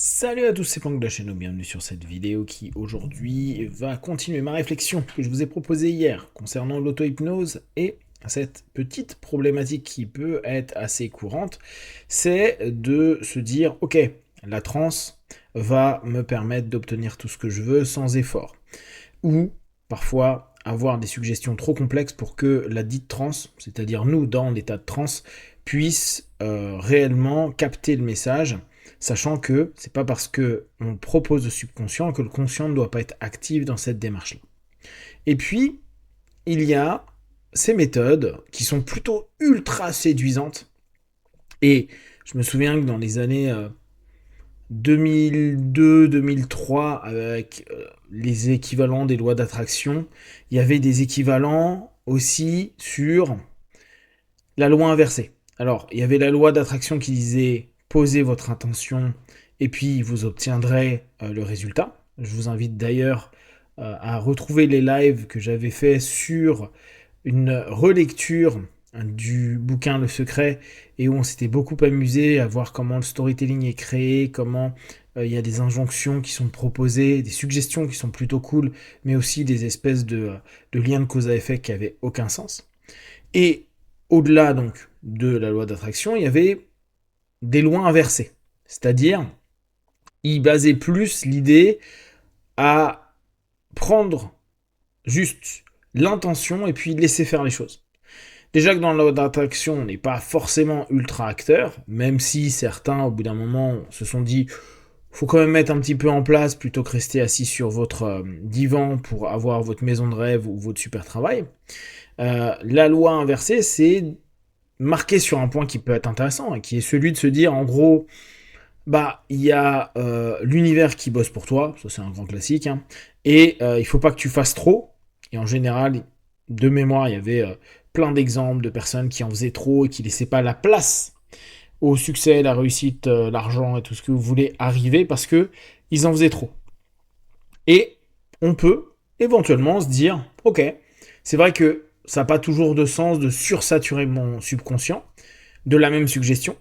Salut à tous, c'est Planck de la chaîne, bienvenue sur cette vidéo qui aujourd'hui va continuer ma réflexion que je vous ai proposée hier concernant l'auto-hypnose et cette petite problématique qui peut être assez courante, c'est de se dire ok, la transe va me permettre d'obtenir tout ce que je veux sans effort. Ou parfois avoir des suggestions trop complexes pour que la dite transe, c'est-à-dire nous dans l'état de transe, puisse réellement capter le message, sachant que c'est pas parce que on propose au subconscient que le conscient ne doit pas être actif dans cette démarche-là. Et puis, il y a ces méthodes qui sont plutôt ultra séduisantes. Et je me souviens que dans les années 2002-2003, avec les équivalents des lois d'attraction, il y avait des équivalents aussi sur la loi inversée. Alors, il y avait la loi d'attraction qui disait posez votre intention et puis vous obtiendrez le résultat. Je vous invite d'ailleurs à retrouver les lives que j'avais fait sur une relecture du bouquin Le Secret et où on s'était beaucoup amusé à voir comment le storytelling est créé, comment il y a des injonctions qui sont proposées, des suggestions qui sont plutôt cool, mais aussi des espèces de liens de cause à effet qui n'avaient aucun sens. Et au-delà donc de la loi d'attraction, il y avait des lois inversées. C'est-à-dire, il basait plus l'idée à prendre juste l'intention et puis laisser faire les choses. Déjà que dans la loi d'attraction, on n'est pas forcément ultra acteur, même si certains, au bout d'un moment, se sont dit faut quand même mettre un petit peu en place plutôt que rester assis sur votre divan pour avoir votre maison de rêve ou votre super travail. La loi inversée, c'est marqué sur un point qui peut être intéressant, et qui est celui de se dire, en gros, bah, il y a l'univers qui bosse pour toi, ça c'est un grand classique, hein, et il faut pas que tu fasses trop, et en général, de mémoire, il y avait plein d'exemples de personnes qui en faisaient trop et qui laissaient pas la place au succès, la réussite, l'argent et tout ce que vous voulez arriver parce que ils en faisaient trop. Et on peut éventuellement se dire, ok, c'est vrai que ça n'a pas toujours de sens de sursaturer mon subconscient de la même suggestion,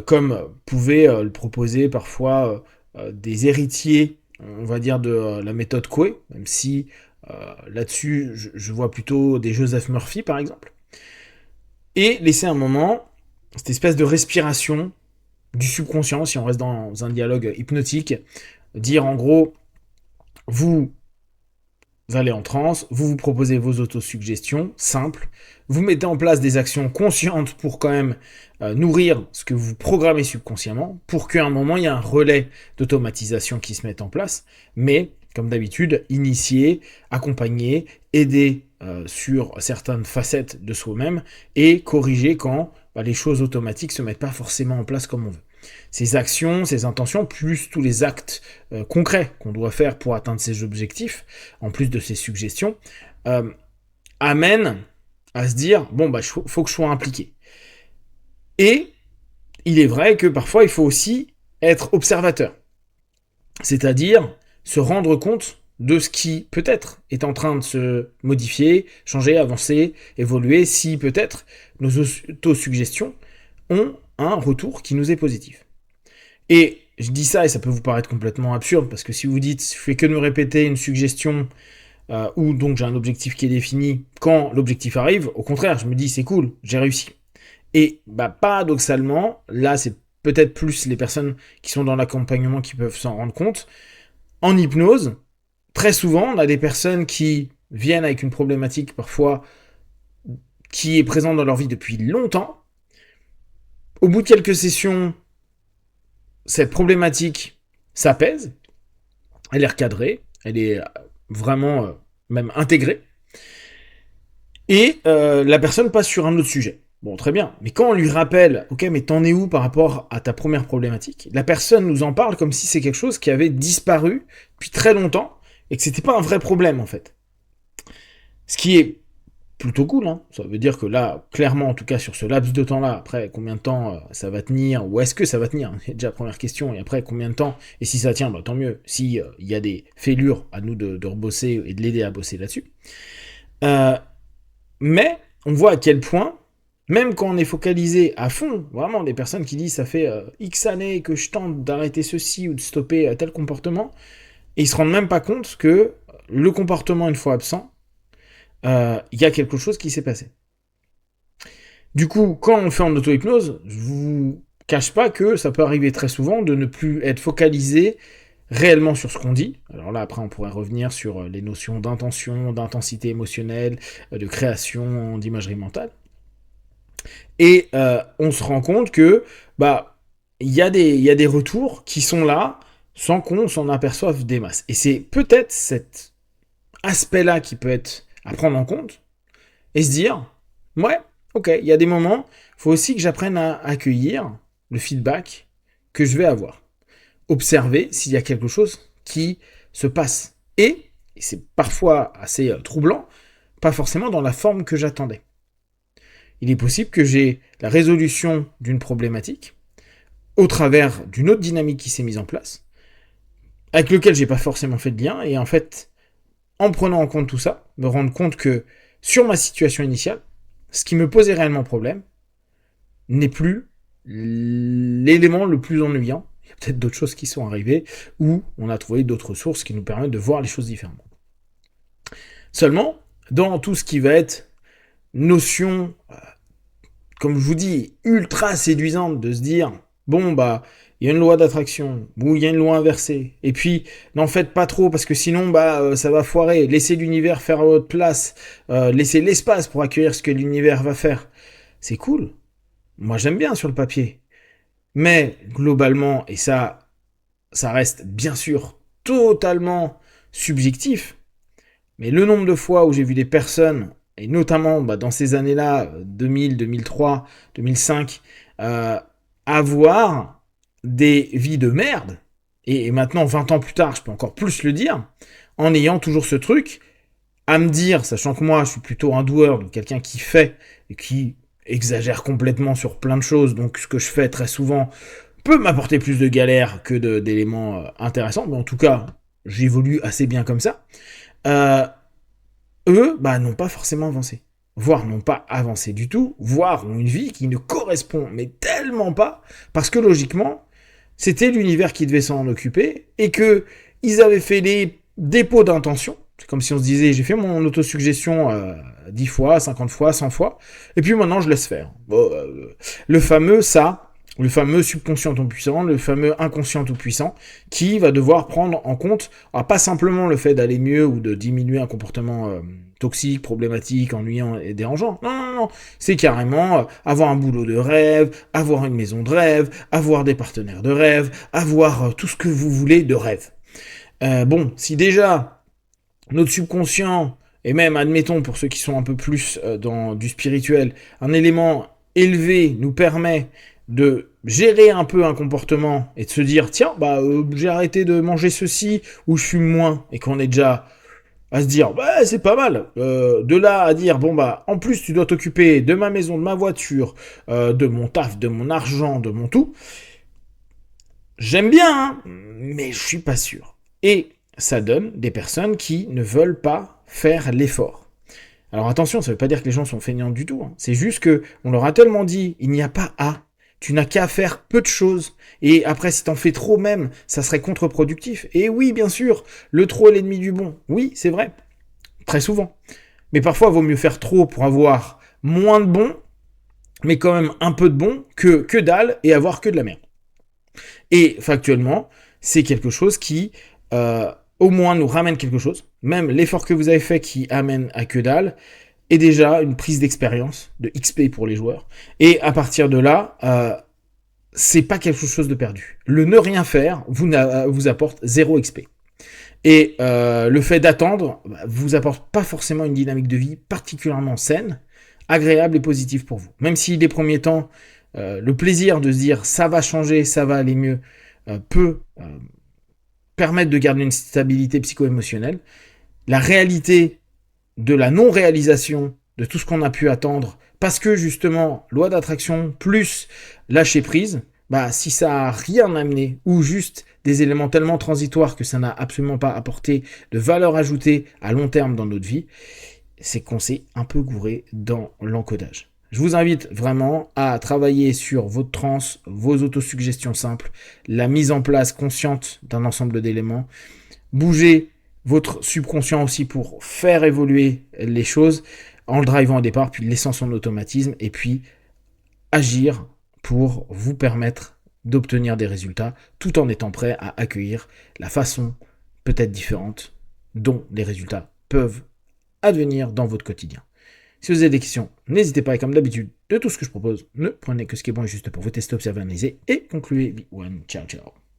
comme pouvaient le proposer parfois des héritiers, on va dire, de la méthode Coué, même si là-dessus, je vois plutôt des Joseph Murphy, par exemple, et laisser un moment, cette espèce de respiration du subconscient, si on reste dans un dialogue hypnotique, dire en gros, vous allez en transe, vous vous proposez vos autosuggestions simples, vous mettez en place des actions conscientes pour quand même nourrir ce que vous programmez subconsciemment, pour qu'à un moment il y ait un relais d'automatisation qui se mette en place, mais comme d'habitude, initier, accompagner, aider sur certaines facettes de soi-même et corriger quand les choses automatiques se mettent pas forcément en place comme on veut. Ces actions, ces intentions, plus tous les actes concrets qu'on doit faire pour atteindre ces objectifs, en plus de ces suggestions, amènent à se dire, bon, bah, faut que je sois impliqué. Et il est vrai que parfois, il faut aussi être observateur. C'est-à-dire se rendre compte de ce qui peut-être est en train de se modifier, changer, avancer, évoluer, si peut-être nos autosuggestions ont un retour qui nous est positif. Et je dis ça et ça peut vous paraître complètement absurde parce que si vous dites je fais que de me répéter une suggestion ou donc j'ai un objectif qui est défini, quand l'objectif arrive, au contraire, je me dis c'est cool, j'ai réussi. Et bah paradoxalement, là c'est peut-être plus les personnes qui sont dans l'accompagnement qui peuvent s'en rendre compte. En hypnose, très souvent, on a des personnes qui viennent avec une problématique parfois qui est présente dans leur vie depuis longtemps. Au bout de quelques sessions, cette problématique s'apaise, elle est recadrée, elle est vraiment même intégrée, et la personne passe sur un autre sujet. Bon, très bien, mais quand on lui rappelle, ok, mais t'en es où par rapport à ta première problématique, la personne nous en parle comme si c'est quelque chose qui avait disparu depuis très longtemps, et que c'était pas un vrai problème en fait. Ce qui est plutôt cool, hein. Ça veut dire que là, clairement, en tout cas sur ce laps de temps-là, après combien de temps ça va tenir, ou est-ce que ça va tenir, c'est déjà la première question, et après combien de temps, et si ça tient, bah, tant mieux, si il y a des fêlures à nous de rebosser et de l'aider à bosser là-dessus. Mais on voit à quel point Même quand on est focalisé à fond, vraiment des personnes qui disent ça fait X années que je tente d'arrêter ceci ou de stopper tel comportement, et ils se rendent même pas compte que le comportement une fois absent, il y a quelque chose qui s'est passé. Du coup, quand on fait en auto-hypnose, je vous cache pas que ça peut arriver très souvent de ne plus être focalisé réellement sur ce qu'on dit. Alors là, après, on pourrait revenir sur les notions d'intention, d'intensité émotionnelle, de création, d'imagerie mentale. Et on se rend compte que il y a des retours qui sont là sans qu'on s'en aperçoive des masses. Et c'est peut-être cet aspect-là qui peut être à prendre en compte et se dire, ouais, ok, il y a des moments, il faut aussi que j'apprenne à accueillir le feedback que je vais avoir. Observer s'il y a quelque chose qui se passe. Et c'est parfois assez troublant, pas forcément dans la forme que j'attendais. Il est possible que j'ai la résolution d'une problématique au travers d'une autre dynamique qui s'est mise en place, avec lequel j'ai pas forcément fait de lien, et en fait, en prenant en compte tout ça, me rendre compte que sur ma situation initiale, ce qui me posait réellement problème n'est plus l'élément le plus ennuyant. Il y a peut-être d'autres choses qui sont arrivées, ou on a trouvé d'autres sources qui nous permettent de voir les choses différemment. Seulement, dans tout ce qui va être notion, comme je vous dis, ultra séduisante de se dire, bon bah, il y a une loi d'attraction, ou il y a une loi inversée, et puis n'en faites pas trop, parce que sinon ça va foirer, laissez l'univers faire à votre place, laissez l'espace pour accueillir ce que l'univers va faire. C'est cool, moi j'aime bien sur le papier, mais globalement, et ça reste bien sûr totalement subjectif, mais le nombre de fois où j'ai vu des personnes, et notamment dans ces années-là, 2000, 2003, 2005, avoir des vies de merde, et maintenant 20 ans plus tard, je peux encore plus le dire, en ayant toujours ce truc, à me dire, sachant que moi je suis plutôt un doueur, donc quelqu'un qui fait, et qui exagère complètement sur plein de choses, donc ce que je fais très souvent peut m'apporter plus de galères que d'éléments intéressants, mais en tout cas, j'évolue assez bien comme ça. Eux, n'ont pas forcément avancé. Voire n'ont pas avancé du tout, voire ont une vie qui ne correspond, mais tellement pas, parce que logiquement, c'était l'univers qui devait s'en occuper, et que ils avaient fait des dépôts d'intention. C'est comme si on se disait, j'ai fait mon autosuggestion 10 fois, 50 fois, 100 fois, et puis maintenant je laisse faire. Bon, le fameux ça, le fameux subconscient tout puissant, le fameux inconscient tout puissant, qui va devoir prendre en compte, pas simplement le fait d'aller mieux ou de diminuer un comportement toxique, problématique, ennuyant et dérangeant. Non. C'est carrément avoir un boulot de rêve, avoir une maison de rêve, avoir des partenaires de rêve, avoir tout ce que vous voulez de rêve. Bon, si déjà notre subconscient, et même admettons pour ceux qui sont un peu plus dans du spirituel, un élément élevé nous permet de gérer un peu un comportement et de se dire tiens j'ai arrêté de manger ceci ou je fume moins, et qu'on est déjà à se dire c'est pas mal, de là à dire en plus tu dois t'occuper de ma maison, de ma voiture, de mon taf, de mon argent, de mon tout, j'aime bien hein, mais je suis pas sûr, et ça donne des personnes qui ne veulent pas faire l'effort. Alors attention, ça veut pas dire que les gens sont feignants du tout, hein. C'est juste que on leur a tellement dit il n'y a pas à, tu n'as qu'à faire peu de choses. Et après, si t'en fais trop même, ça serait contre-productif. Et oui, bien sûr, le trop est l'ennemi du bon. Oui, c'est vrai. Très souvent. Mais parfois, il vaut mieux faire trop pour avoir moins de bon, mais quand même un peu de bon, que dalle et avoir que de la merde. Et factuellement, c'est quelque chose qui, au moins, nous ramène quelque chose. Même l'effort que vous avez fait qui amène à que dalle, est déjà une prise d'expérience, de XP pour les joueurs. Et à partir de là, c'est pas quelque chose de perdu. Le ne rien faire vous apporte 0 XP. Et le fait d'attendre vous apporte pas forcément une dynamique de vie particulièrement saine, agréable et positive pour vous. Même si les premiers temps, le plaisir de se dire ça va changer, ça va aller mieux, peut permettre de garder une stabilité psycho-émotionnelle, la réalité de la non-réalisation de tout ce qu'on a pu attendre, parce que justement, loi d'attraction plus lâcher prise, si ça n'a rien amené, ou juste des éléments tellement transitoires que ça n'a absolument pas apporté de valeur ajoutée à long terme dans notre vie, c'est qu'on s'est un peu gouré dans l'encodage. Je vous invite vraiment à travailler sur votre transe, vos autosuggestions simples, la mise en place consciente d'un ensemble d'éléments, bouger votre subconscient aussi pour faire évoluer les choses en le drivant au départ, puis laissant son automatisme, et puis agir pour vous permettre d'obtenir des résultats tout en étant prêt à accueillir la façon peut-être différente dont les résultats peuvent advenir dans votre quotidien. Si vous avez des questions, n'hésitez pas, et comme d'habitude, de tout ce que je propose, ne prenez que ce qui est bon et juste pour vous tester, observer, analyser et concluez. Ciao, ciao.